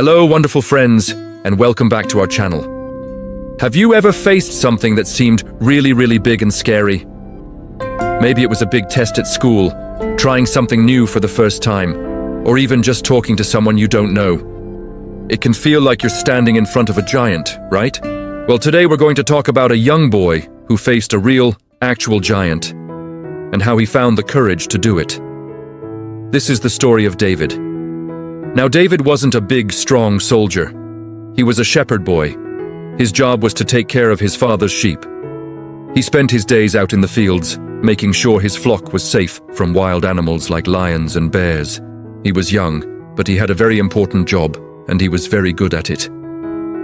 Hello, wonderful friends, and welcome back to our channel. Have you ever faced something that seemed really big and scary? Maybe it was a big test at school, trying something new for the first time, or even just talking to someone you don't know. It can feel like you're standing in front of a giant, right? Well, today we're going to talk about a young boy who faced a real, actual giant, and how he found the courage to do it. This is the story of David. Now, David wasn't a big, strong soldier. He was a shepherd boy. His job was to take care of his father's sheep. He spent his days out in the fields, making sure his flock was safe from wild animals like lions and bears. He was young, but he had a very important job, and he was very good at it.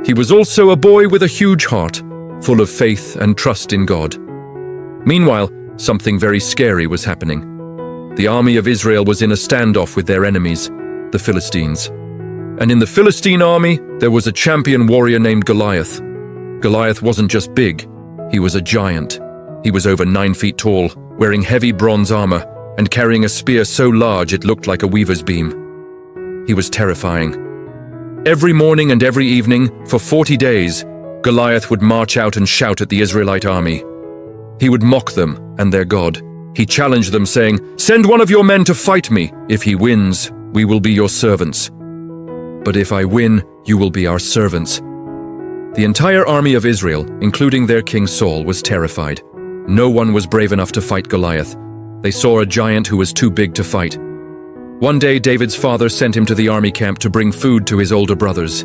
He was also a boy with a huge heart, full of faith and trust in God. Meanwhile, something very scary was happening. The army of Israel was in a standoff with their enemies, the Philistines. And in the Philistine army, there was a champion warrior named Goliath. Goliath wasn't just big, he was a giant. He was over 9 feet tall, wearing heavy bronze armor, and carrying a spear so large it looked like a weaver's beam. He was terrifying. Every morning and every evening, for 40 days, Goliath would march out and shout at the Israelite army. He would mock them and their God. He challenged them, saying, "Send one of your men to fight me. If he wins, we will be your servants. But if I win, you will be our servants." The entire army of Israel, including their king Saul, was terrified. No one was brave enough to fight Goliath. They saw a giant who was too big to fight. One day, David's father sent him to the army camp to bring food to his older brothers.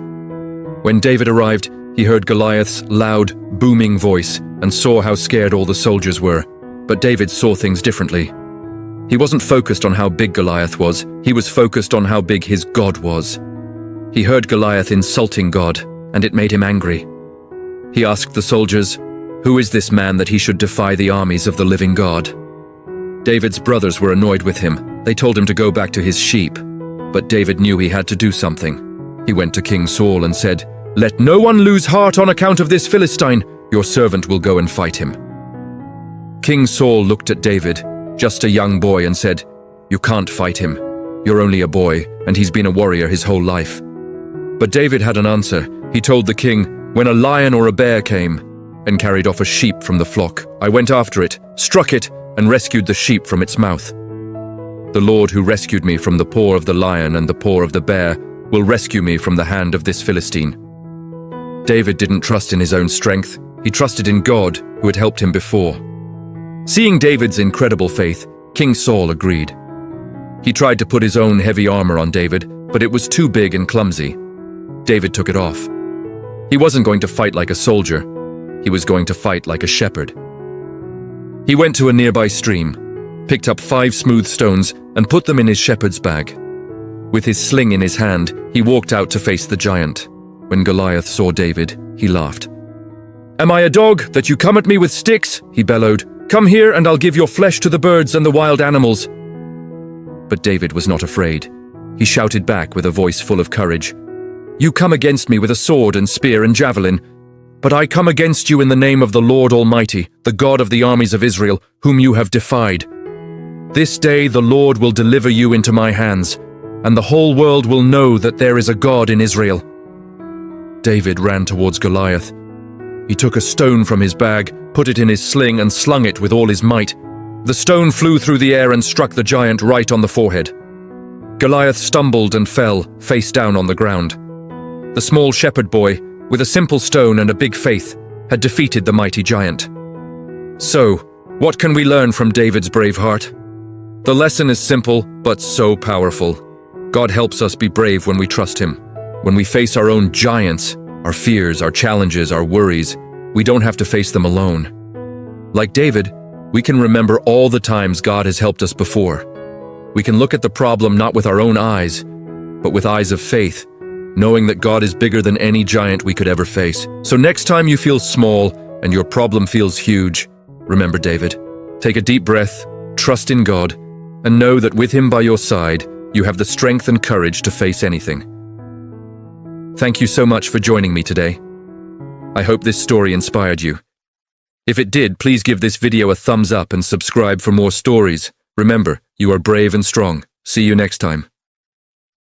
When David arrived, he heard Goliath's loud, booming voice and saw how scared all the soldiers were. But David saw things differently. He wasn't focused on how big Goliath was, he was focused on how big his God was. He heard Goliath insulting God, and it made him angry. He asked the soldiers, "Who is this man that he should defy the armies of the living God?" David's brothers were annoyed with him. They told him to go back to his sheep. But David knew he had to do something. He went to King Saul and said, "Let no one lose heart on account of this Philistine. Your servant will go and fight him." King Saul looked at David, just a young boy, and said, "You can't fight him. You're only a boy, and he's been a warrior his whole life." But David had an answer. He told the king, "When a lion or a bear came and carried off a sheep from the flock, I went after it, struck it, and rescued the sheep from its mouth. The Lord who rescued me from the paw of the lion and the paw of the bear will rescue me from the hand of this Philistine." David didn't trust in his own strength. He trusted in God, who had helped him before. Seeing David's incredible faith, King Saul agreed. He tried to put his own heavy armor on David, but it was too big and clumsy. David took it off. He wasn't going to fight like a soldier. He was going to fight like a shepherd. He went to a nearby stream, picked up 5 smooth stones, and put them in his shepherd's bag. With his sling in his hand, he walked out to face the giant. When Goliath saw David, he laughed. "Am I a dog that you come at me with sticks?" he bellowed. "Come here and I'll give your flesh to the birds and the wild animals." But David was not afraid. He shouted back with a voice full of courage, "You come against me with a sword and spear and javelin, but I come against you in the name of the Lord Almighty, the God of the armies of Israel, whom you have defied. This day the Lord will deliver you into my hands, and the whole world will know that there is a God in Israel." David ran towards Goliath. He took a stone from his bag, put it in his sling, and slung it with all his might. The stone flew through the air and struck the giant right on the forehead. Goliath stumbled and fell, face down on the ground. The small shepherd boy, with a simple stone and a big faith, had defeated the mighty giant. So, what can we learn from David's brave heart? The lesson is simple, but so powerful. God helps us be brave when we trust Him. When we face our own giants, our fears, our challenges, our worries, we don't have to face them alone. Like David, we can remember all the times God has helped us before. We can look at the problem not with our own eyes, but with eyes of faith, knowing that God is bigger than any giant we could ever face. So next time you feel small and your problem feels huge, remember David. Take a deep breath, trust in God, and know that with Him by your side, you have the strength and courage to face anything. Thank you so much for joining me today. I hope this story inspired you. If it did, please give this video a thumbs up and subscribe for more stories. Remember, you are brave and strong. See you next time.